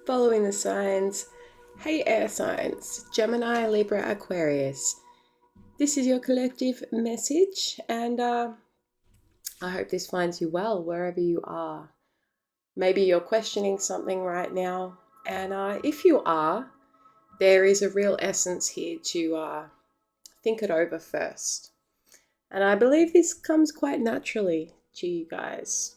Following the signs. Hey air signs, Gemini, Libra, Aquarius. This is your collective message, and I hope this finds you well wherever you are. Maybe you're questioning something right now, and if you are, there is a real essence here to think it over first. And I believe this comes quite naturally to you guys.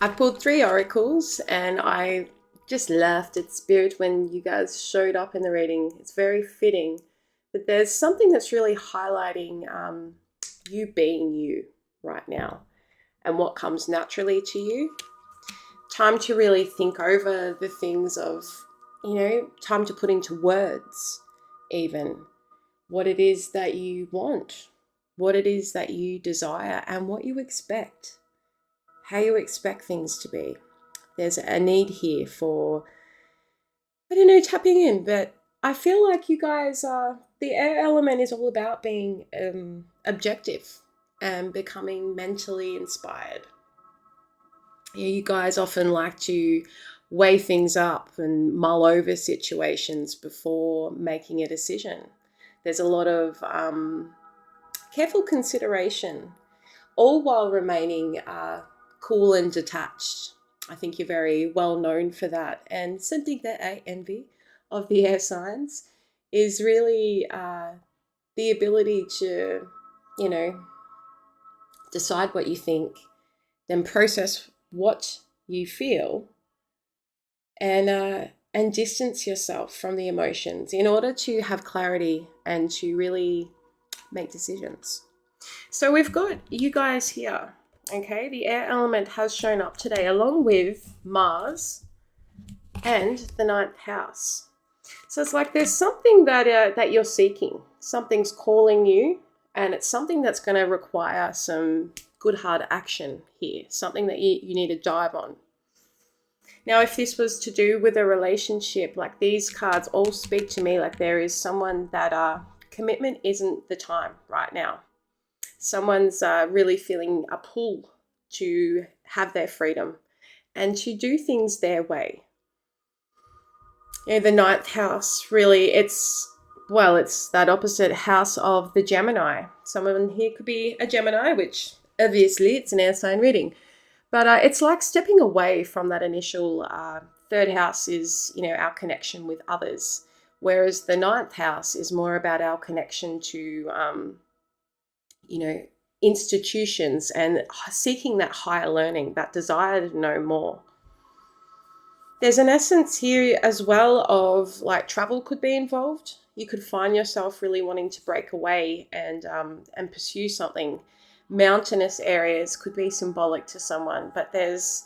I pulled 3 oracles, and I just laughed at spirit when you guys showed up in the reading. It's very fitting that there's something that's really highlighting you being you right now and what comes naturally to you. Time to really think over the things of, time to put into words even what it is that you want, what it is that you desire, and what you expect, how you expect things to be. There's a need here for, tapping in, but I feel like you guys the air element is all about being objective and becoming mentally inspired. You guys often like to weigh things up and mull over situations before making a decision. There's a lot of careful consideration, all while remaining cool and detached. I think you're very well known for that. And something that I envy of the air signs is really the ability to, decide what you think, then process what you feel, and distance yourself from the emotions in order to have clarity and to really make decisions. So we've got you guys here. Okay, the air element has shown up today along with Mars and the 9th house. So it's like there's something that you're seeking. Something's calling you, and it's something that's going to require some good hard action here, something that you need to dive on. Now, if this was to do with a relationship, like these cards all speak to me like there is someone that commitment isn't the time right now. Someone's really feeling a pull to have their freedom and to do things their way. The 9th house, really, it's that opposite house of the Gemini. Someone here could be a Gemini, which obviously it's an air sign reading. But it's like stepping away from that initial 3rd house is, our connection with others. Whereas the 9th house is more about our connection to, institutions and seeking that higher learning, that desire to know more. There's an essence here as well of like travel could be involved. You could find yourself really wanting to break away and pursue something. Mountainous areas could be symbolic to someone, but there's,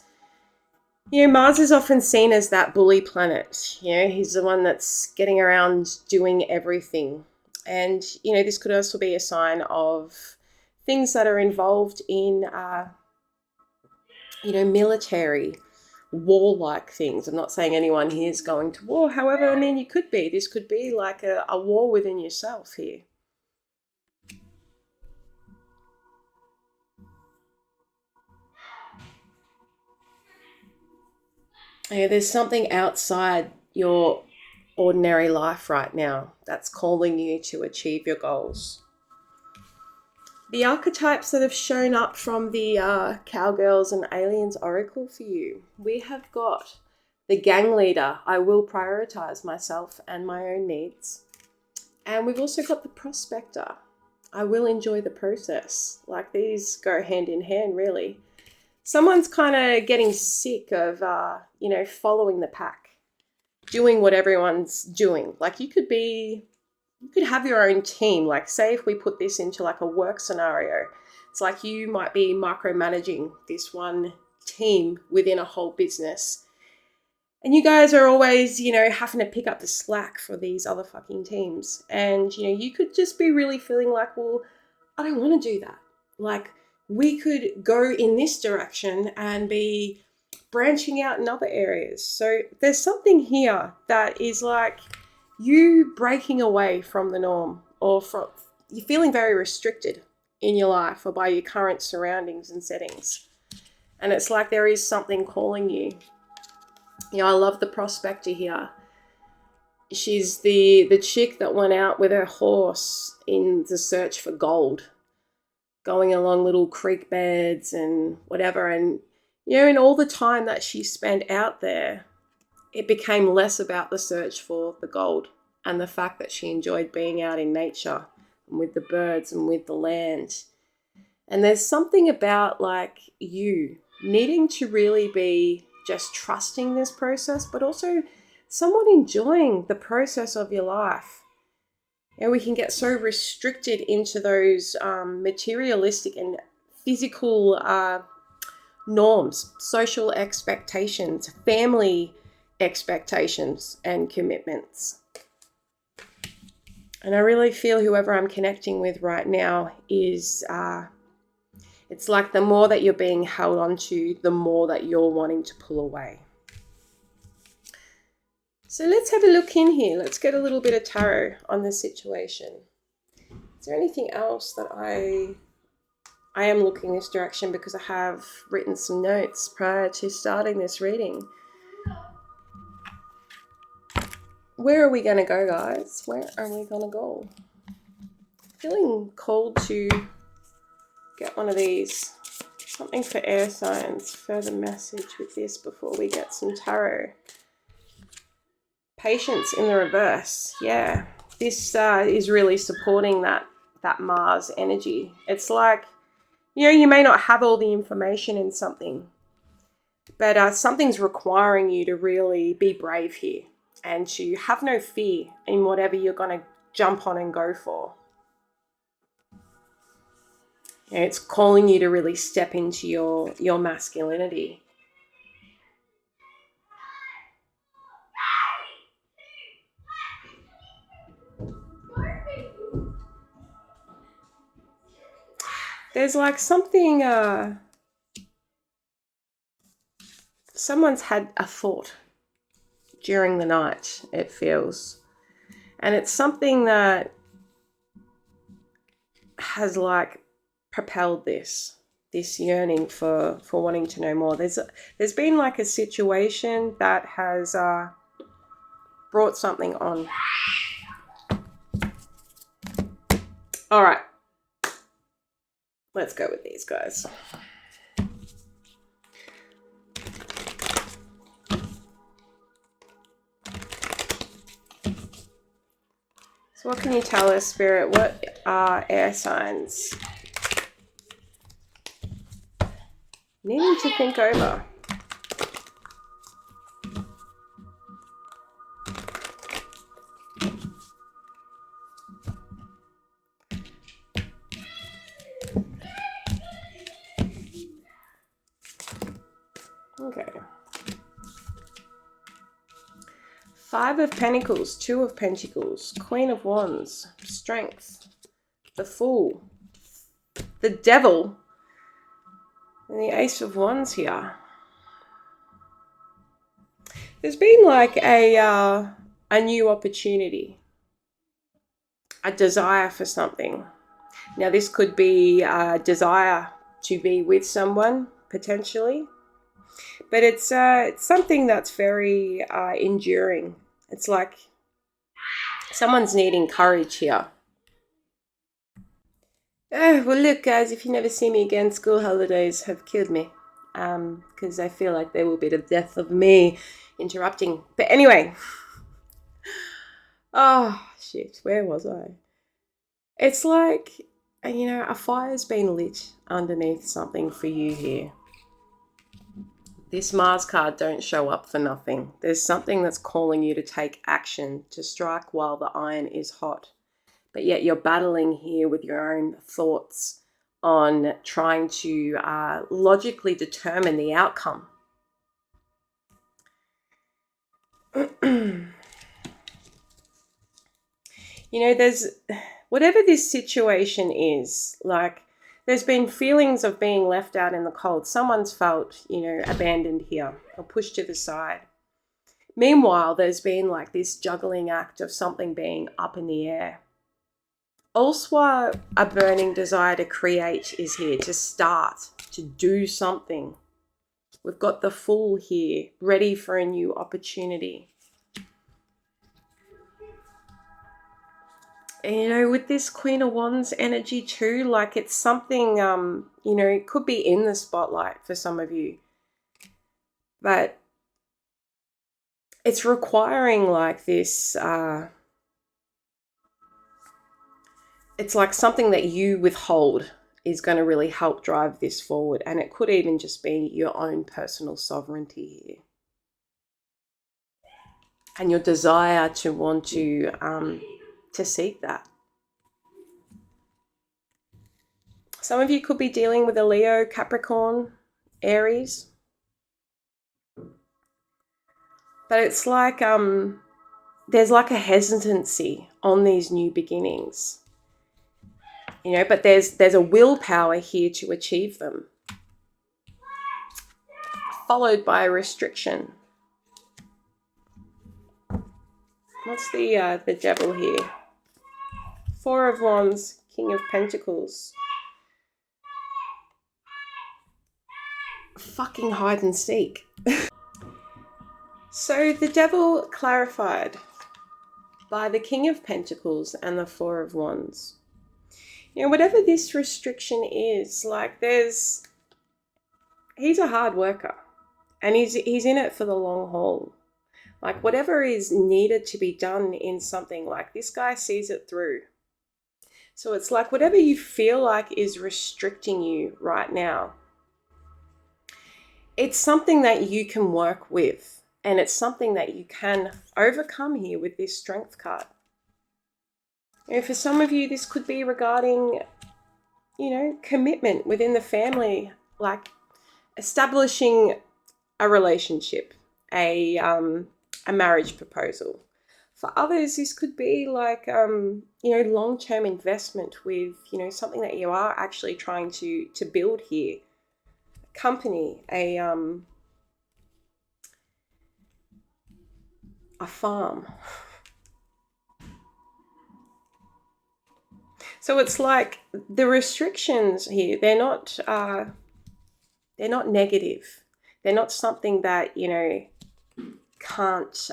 Mars is often seen as that bully planet. He's the one that's getting around doing everything. And, this could also be a sign of things that are involved in, military, war-like things. I'm not saying anyone here is going to war. However, this could be like a war within yourself here. There's something outside your ordinary life right now that's calling you to achieve your goals. The archetypes that have shown up from the Cowgirls and Aliens Oracle for you, we have got the gang leader. I will prioritize myself and my own needs. And we've also got the prospector. I will enjoy the process. Like these go hand in hand, really. Someone's kind of getting sick of, following the pack, doing what everyone's doing. Like you could have your own team. Like say if we put this into like a work scenario, it's like you might be micromanaging this one team within a whole business. And you guys are always, having to pick up the slack for these other fucking teams. And, you could just be really feeling like, well, I don't want to do that. Like we could go in this direction and be branching out in other areas. So there's something here that is like you breaking away from the norm, or from you're feeling very restricted in your life or by your current surroundings and settings. And it's like there is something calling you. I love the prospector here. She's the chick that went out with her horse in the search for gold, going along little creek beds and whatever. And, in all the time that she spent out there, it became less about the search for the gold and the fact that she enjoyed being out in nature and with the birds and with the land. And there's something about like you needing to really be just trusting this process, but also somewhat enjoying the process of your life. And we can get so restricted into those materialistic and physical norms, social expectations, family expectations and commitments. And I really feel whoever I'm connecting with right now is, it's like the more that you're being held onto, the more that you're wanting to pull away. So let's have a look in here. Let's get a little bit of tarot on the situation. Is there anything else that I am looking this direction because I have written some notes prior to starting this reading. Where are we going to go, guys? Where are we going to go? Feeling called to get one of these. Something for air signs. Further message with this before we get some tarot. Patience in the reverse. Yeah. This is really supporting that Mars energy. It's like, you may not have all the information in something, but something's requiring you to really be brave here and to have no fear in whatever you're going to jump on and go for. It's calling you to really step into your masculinity. There's like something, someone's had a thought during the night, it feels. And it's something that has like propelled this yearning for wanting to know more. There's been like a situation that has brought something on. All right. Let's go with these guys. So what can you tell us, Spirit? What are air signs needing to think over? Okay. 5 of Pentacles, 2 of Pentacles, Queen of Wands, Strength, the Fool, the Devil, and the Ace of Wands here. There's been like a new opportunity, a desire for something. Now this could be a desire to be with someone, potentially. But it's something that's very enduring. It's like someone's needing courage here. Well, look, guys, if you never see me again, school holidays have killed me. Because I feel like there will be the death of me interrupting. But anyway. Oh, shit. Where was I? It's like, a fire's been lit underneath something for you here. This Mars card don't show up for nothing. There's something that's calling you to take action, to strike while the iron is hot. But yet you're battling here with your own thoughts on trying to logically determine the outcome. There's, whatever this situation is, like, there's been feelings of being left out in the cold. Someone's felt, abandoned here or pushed to the side. Meanwhile, there's been like this juggling act of something being up in the air. Also, a burning desire to create is here, to start, to do something. We've got the Fool here, ready for a new opportunity. And, you know, with this Queen of Wands energy too, like it's something, you know, it could be in the spotlight for some of you. But it's requiring like this, it's like something that you withhold is going to really help drive this forward. And it could even just be your own personal sovereignty here. And your desire to want to seek that. Some of you could be dealing with a Leo, Capricorn, Aries. But it's like there's like a hesitancy on these new beginnings. You know, but there's a willpower here to achieve them. Followed by a restriction. What's the devil here? Four of Wands, King of Pentacles. Fucking hide and seek. So the devil clarified by the King of Pentacles and the Four of Wands. You know, whatever this restriction is, like he's a hard worker and he's in it for the long haul. Like whatever is needed to be done in something, like this guy sees it through. So it's like whatever you feel like is restricting you right now, it's something that you can work with, and it's something that you can overcome here with this Strength card. You know, for some of you, this could be regarding, you know, commitment within the family, like establishing a relationship, a marriage proposal. For others, this could be like, you know, long-term investment with, you know, something that you are actually trying to build here. A company, a farm. So it's like the restrictions here, they're not negative. They're not something that, you know, can't,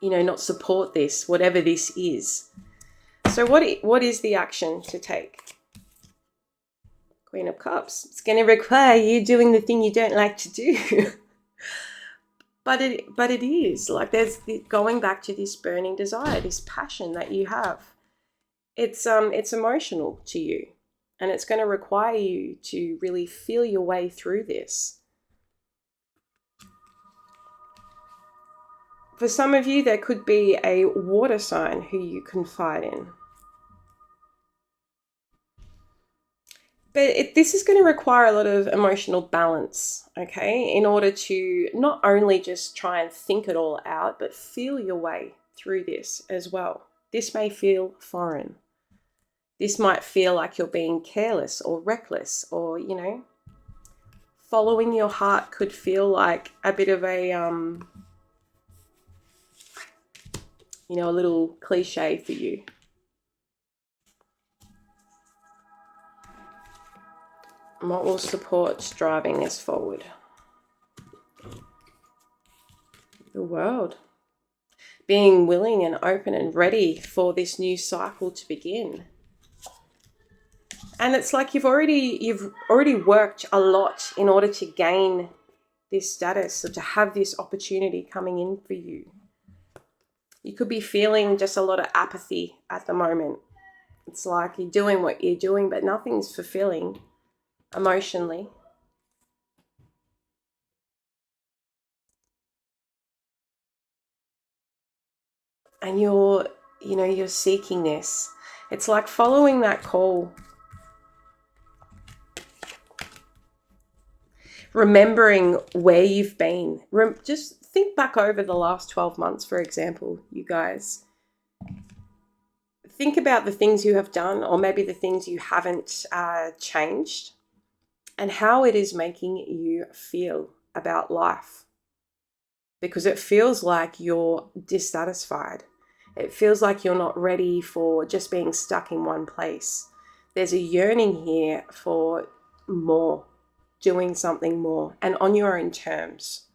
you know, not support this, whatever this is. So what is the action to take? Queen of Cups. It's going to require you doing the thing you don't like to do. But it is like there's going back to this burning desire, this passion that you have. It's emotional to you, and it's going to require you to really feel your way through this. For some of you, there could be a water sign who you confide in. But this is going to require a lot of emotional balance, okay, in order to not only just try and think it all out, but feel your way through this as well. This may feel foreign. This might feel like you're being careless or reckless, or, you know, following your heart could feel like a bit of a, you know, a little cliche for you. And what will support driving this forward? The World. Being willing and open and ready for this new cycle to begin. And it's like you've already worked a lot in order to gain this status, or to have this opportunity coming in for you. You could be feeling just a lot of apathy at the moment. It's like you're doing what you're doing, but nothing's fulfilling emotionally. And you're seeking this. It's like following that call. Remembering where you've been. Just think back over the last 12 months, for example, you guys. Think about the things you have done, or maybe the things you haven't changed, and how it is making you feel about life. Because it feels like you're dissatisfied. It feels like you're not ready for just being stuck in one place. There's a yearning here for more, doing something more and on your own terms.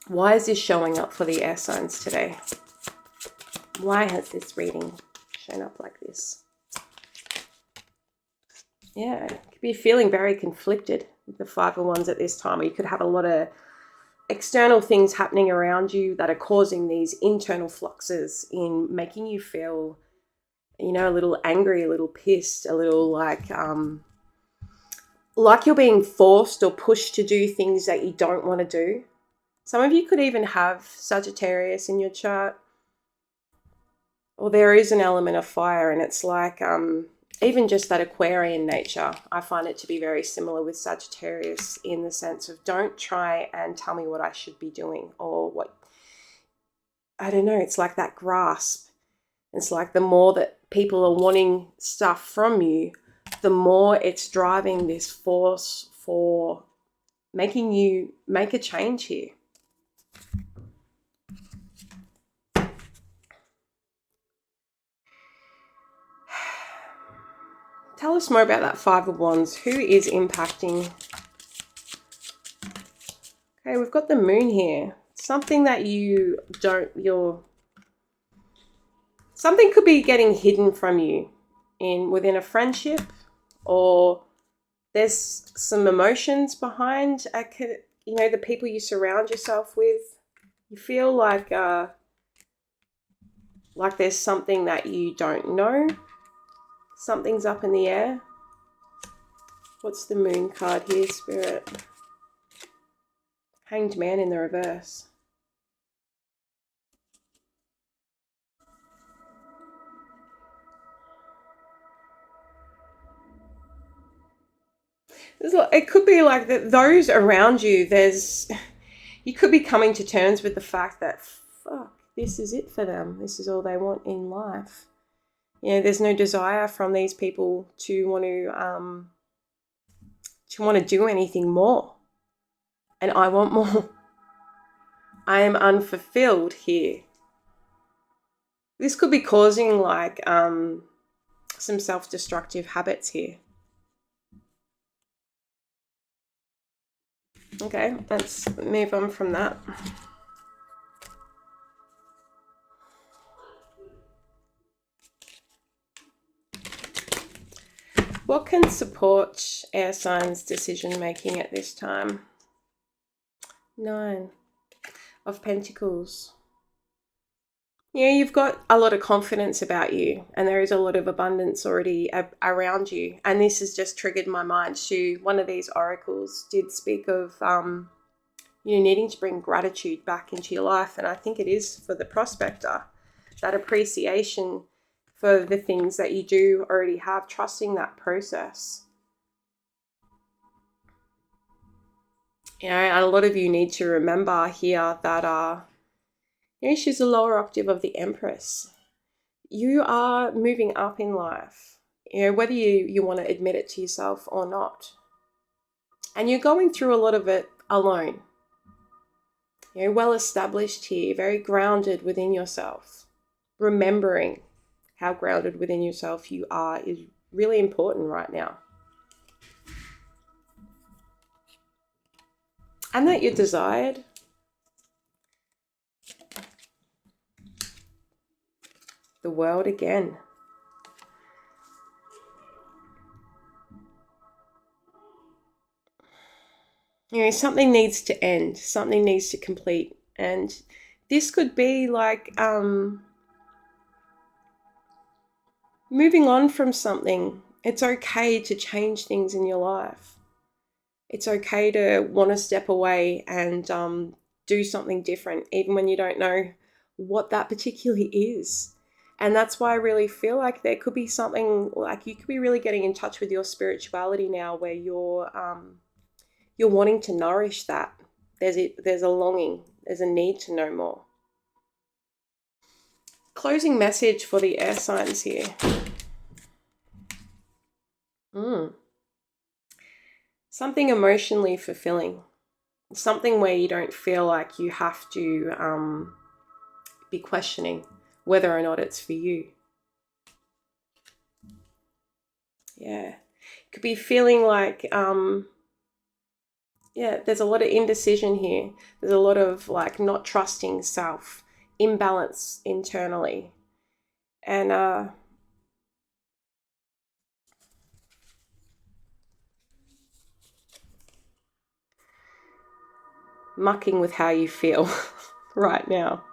Why is this showing up for the air signs today? Why has this reading shown up like this? Yeah, you could be feeling very conflicted with the Five of Wands at this time. Or you could have a lot of external things happening around you that are causing these internal fluxes in making you feel, you know, a little angry, a little pissed, a little like you're being forced or pushed to do things that you don't want to do. Some of you could even have Sagittarius in your chart. Or there is an element of fire, and it's like even just that Aquarian nature. I find it to be very similar with Sagittarius in the sense of don't try and tell me what I should be doing or what, I don't know, it's like that grasp. It's like the more that people are wanting stuff from you, the more it's driving this force for making you make a change here. Tell us more about that Five of Wands. Who is impacting? Okay, we've got the Moon here. Something that something could be getting hidden from you within a friendship, or there's some emotions behind, you know, the people you surround yourself with. You feel like there's something that you don't know. Something's up in the air. What's the Moon card here, Spirit? Hanged Man in the reverse. It could be like that. Those around you, you could be coming to terms with the fact that, fuck, this is it for them. This is all they want in life. You know, there's no desire from these people to want to do anything more. And I want more. I am unfulfilled here. This could be causing like some self-destructive habits here. Okay, let's move on from that. What can support air signs' decision making at this time? 9 of Pentacles. Yeah, you've got a lot of confidence about you, and there is a lot of abundance already around you. And this has just triggered my mind to one of these oracles did speak of you needing to bring gratitude back into your life. And I think it is for the prospector, that appreciation for the things that you do already have, trusting that process. You know, a lot of you need to remember here that you know, she's a lower octave of the Empress. You are moving up in life, you know, whether you want to admit it to yourself or not. And you're going through a lot of it alone. You know, well established here, very grounded within yourself. Remembering how grounded within yourself you are is really important right now. And that you're desired. The World again. You know, something needs to end. Something needs to complete. And this could be like moving on from something. It's okay to change things in your life. It's okay to want to step away and do something different, even when you don't know what that particularly is. And that's why I really feel like there could be something like you could be really getting in touch with your spirituality now, where you're wanting to nourish that. There's a longing, there's a need to know more. Closing message for the air signs here. Something emotionally fulfilling. Something where you don't feel like you have to be questioning whether or not it's for you. Yeah. Could be feeling like, yeah, there's a lot of indecision here. There's a lot of like not trusting self, imbalance internally. And mucking with how you feel right now.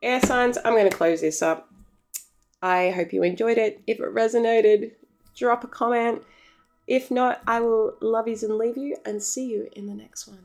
Air signs, I'm going to close this up. I hope you enjoyed it. If it resonated, drop a comment. If not, I will love yous and leave you and see you in the next one.